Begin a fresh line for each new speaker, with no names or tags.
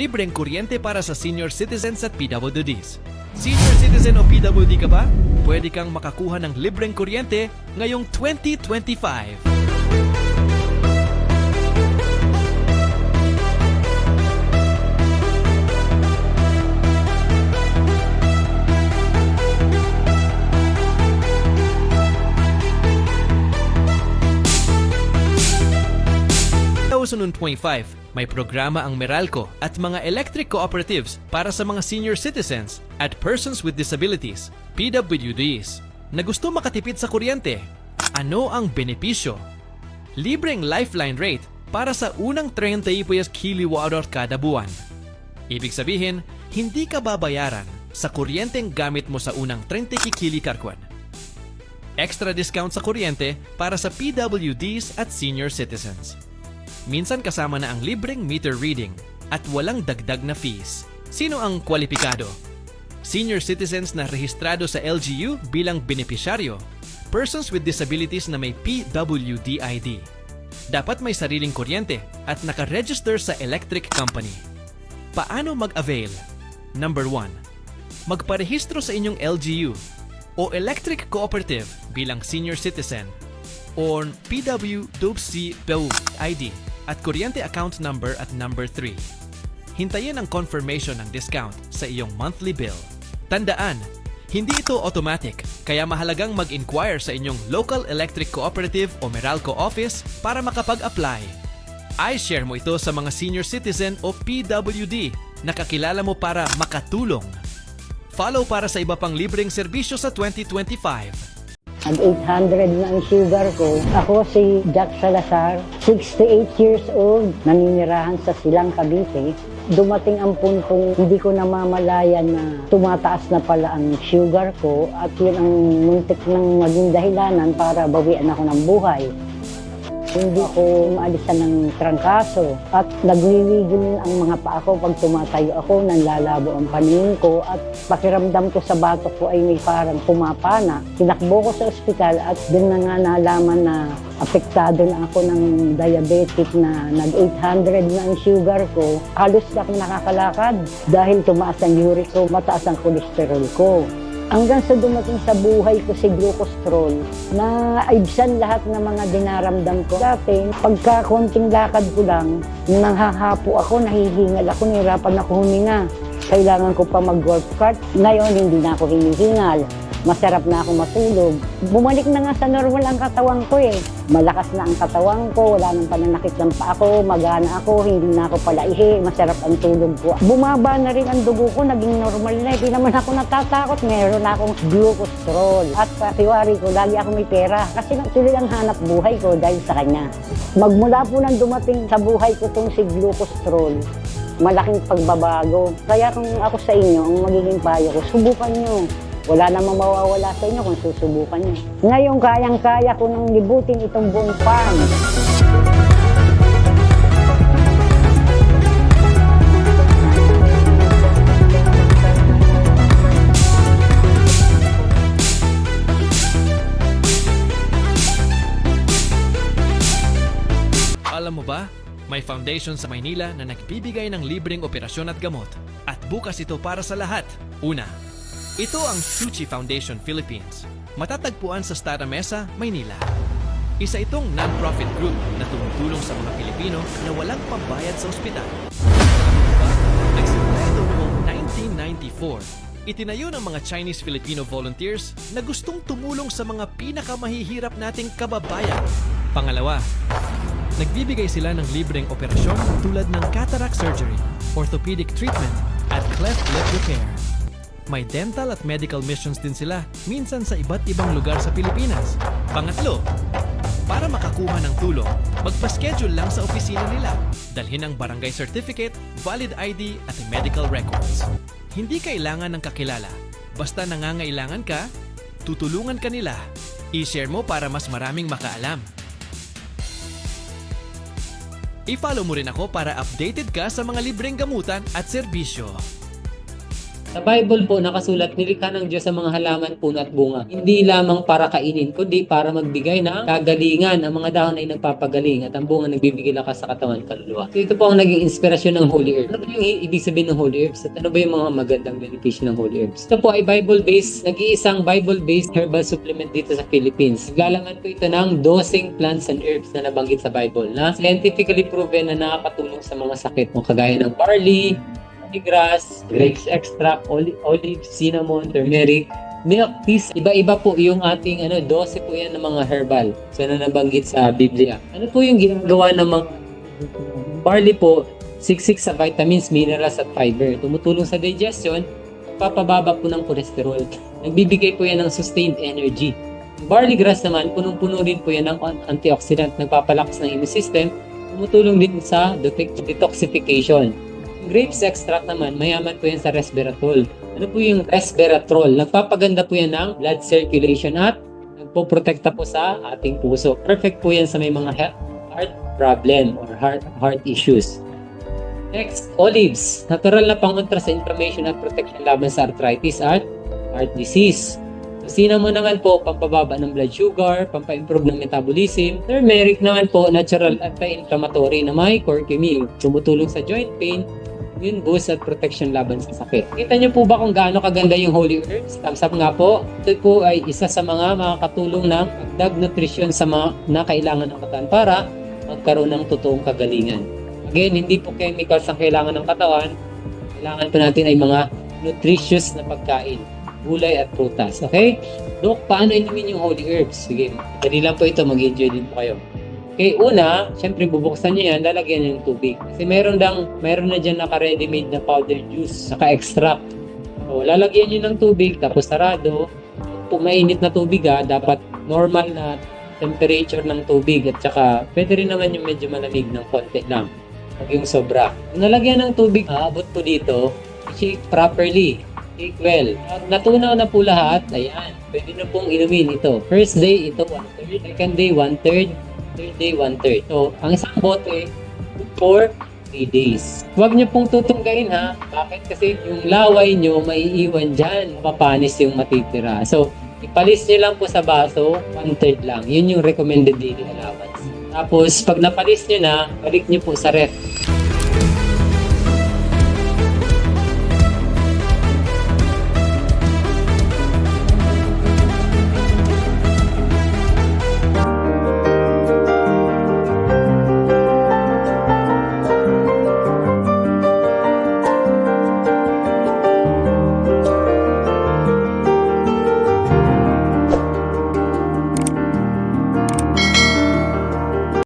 libreng kuryente para sa senior citizens at PWDs. Senior citizen o PWD ka ba? Pwede kang makakuha ng libreng kuryente ngayong 2025. Noong 2025, may programa ang Meralco at mga electric cooperatives para sa mga senior citizens at persons with disabilities, PWDs, na gusto makatipid sa kuryente. Ano ang benepisyo? Libreng lifeline rate para sa unang 30 kWh kada buwan. Ibig sabihin, hindi ka babayaran sa kuryenteng gamit mo sa unang 30 kWh. Extra discount sa kuryente para sa PWDs at senior citizens. Minsan kasama na ang libreng meter reading at walang dagdag na fees. Sino ang kwalipikado? Senior citizens na rehistrado sa LGU bilang benepisyaryo, persons with disabilities na may PWD ID. Dapat may sariling kuryente at nakaregister sa electric company. Paano mag-avail? Number 1. Magparehistro sa inyong LGU o electric cooperative bilang senior citizen or PWC ID at kuryente account number at number 3. Hintayin ang confirmation ng discount sa iyong monthly bill. Tandaan, hindi ito automatic, kaya mahalagang mag-inquire sa inyong local electric cooperative o Meralco office para makapag-apply. I-share mo ito sa mga senior citizen o PWD na kakilala mo para makatulong. Follow para sa iba pang libreng serbisyo sa 2025.
Nag-800 na ang sugar ko. Ako si Jack Salazar, 68 years old, naninirahan sa Silang, Cavite. Dumating ang puntong hindi ko namamalayan na tumataas na pala ang sugar ko at yun ang muntik ng maging dahilanan para bawian ako ng buhay. Hindi ko maalisan ng trangkaso at nagwiwigil ang mga paa ko pag tumatayo ako, nanlalabo ang paningin ko at pakiramdam ko sa batok ko ay may parang pumapana. Tinakbo ko sa ospital at doon na nga nalaman na apektado na ako ng diabetic na nag-800 na ang sugar ko. Halos na akong nakakalakad dahil tumaas ang uric ko, mataas ang cholesterol ko. Hanggang sa dumating sa buhay ko si glucostrol, na aibsan lahat ng mga dinaramdam ko. Dati, pagka konting lakad ko lang, nanghahapo ako, nahihingal ako, nahirapan ako huminga. Kailangan ko pa mag-golf cart. Ngayon, hindi na ako hinihingal. Masarap na ako matulog. Bumalik na nga sa normal ang katawan ko eh. Malakas na ang katawan ko, wala nang pananakit ng paa ko, magana ako, hindi na ako palaihi, masarap ang tulog ko. Bumaba na rin ang dugo ko, naging normal na. Hindi naman ako natatakot, meron na akong glucostrol. At patiwari ko, lagi ako may pera kasi tuloy ang hanap buhay ko dahil sa kanya. Magmula po nang dumating sa buhay ko itong si glucostrol, malaking pagbabago. Kaya kung ako sa inyo, ang magiging payo ko, subukan nyo. Wala namang mawawala sa inyo kung susubukan nyo. Ngayon, kayang-kaya ko nang libutin itong buong farm.
Alam mo ba, may foundation sa Maynila na nagbibigay ng libreng operasyon at gamot. At bukas ito para sa lahat. Una, ito ang Suchi Foundation Philippines. Matatagpuan sa Stada Mesa, Maynila. Isa itong non-profit group na tumutulong sa mga Pilipino na walang pambayad sa ospital. Nagsimula ito noong 1994. Itinayo ng mga Chinese-Filipino volunteers na gustong tumulong sa mga pinakamahihirap nating kababayan. Pangalawa, nagbibigay sila ng libreng operasyon tulad ng cataract surgery, orthopedic treatment, at cleft lip repair. May dental at medical missions din sila, minsan sa iba't ibang lugar sa Pilipinas. Pangatlo, para makakuha ng tulong, magpa-schedule lang sa opisina nila. Dalhin ang barangay certificate, valid ID at medical records. Hindi kailangan ng kakilala. Basta nangangailangan ka, tutulungan ka nila. I-share mo para mas maraming makaalam. I-follow mo rin ako para updated ka sa mga libreng gamutan at serbisyo.
Sa Bible po, nakasulat, nilikha ng Diyos ang mga halaman, puno at bunga. Hindi lamang para kainin, kundi para magbigay ng kagalingan. Ang mga dahon ay nagpapagaling at ang bunga nagbibigay lakas sa katawan kaluluwa. So ito po ang naging inspirasyon ng Holy Herbs. Ano ba yung ibig sabihin ng Holy Herbs? At ano ba yung mga magandang benepisyo ng Holy Herbs? Ito po ay Bible-based, nag-iisang Bible-based herbal supplement dito sa Philippines. Naglalaman po ito ng 12 plants and herbs na nabanggit sa Bible na scientifically proven na nakakatulong sa mga sakit mo kagaya ng barley, grass, grapes extract, olive, cinnamon, turmeric, milk teas. Iba-iba po yung ating 12 po yan ng mga herbal. So na nabanggit sa Biblia. Ano po yung ginagawa ng mga barley po? Siksik sa vitamins, minerals at fiber. Tumutulong sa digestion, papababa po ng cholesterol. Nagbibigay po yan ng sustained energy. Barley grass naman, punong-puno rin po yan ng antioxidant, nagpapalakas ng immune system, tumutulong din sa detoxification. Grapes extract naman, mayaman po yan sa resveratrol. Ano po yung resveratrol? Nagpapaganda po yan ng blood circulation at nagpoprotekta po sa ating puso. Perfect po yan sa may mga heart problem or heart issues. Next, olives. Natural na pangontra sa inflammation at protection laban sa arthritis at heart disease. Cinnamon naman po, pampababa ng blood sugar, pampa-improve ng metabolism. Turmeric naman po, natural anti-inflammatory na may curcumin. Tumutulong sa joint pain, immune boost at protection laban sa sakit. Kita niyo po ba kung gaano kaganda yung Holy Herbs? Thumbs up nga po. Ito po ay isa sa mga makakatulong ng dagdag nutrition sa mga nakailangan ng katawan para magkaroon ng totoong kagalingan. Again, hindi po chemicals ang kailangan ng katawan. Kailangan po natin ay mga nutritious na pagkain, gulay at prutas. Okay? Dok, paano inumin yung Holy Herbs? Sige, dali lang po ito. Mag-enjoy din po kayo. Okay, una, syempre bubuksan niyo yan, lalagyan niyo ng tubig. Kasi meron na dyan naka-ready-made na powder juice, saka extract. So, lalagyan niyo ng tubig, tapos sarado. Kung mainit na tubig dapat normal na temperature ng tubig at saka pwede rin naman yung medyo malamig ng konti lang. Huwag yung sobra. Kung nalagyan ng tubig, aabot po dito, shake properly. Shake well. Natunaw na po lahat, ayan. Pwede na pong inumin ito. First day, ito 1/3. Second day, 1/3. Third day, 1/3. So, ang isang bote, for 3 days. Huwag niyo pong tutunggain ha. Bakit? Kasi yung laway niyo, maiiwan dyan. Mapapanis yung matitira. So, ipalis niyo lang po sa baso, 1/3 lang. Yun yung recommended daily allowance. Tapos, pag napalis niyo na, balik niyo po sa ref.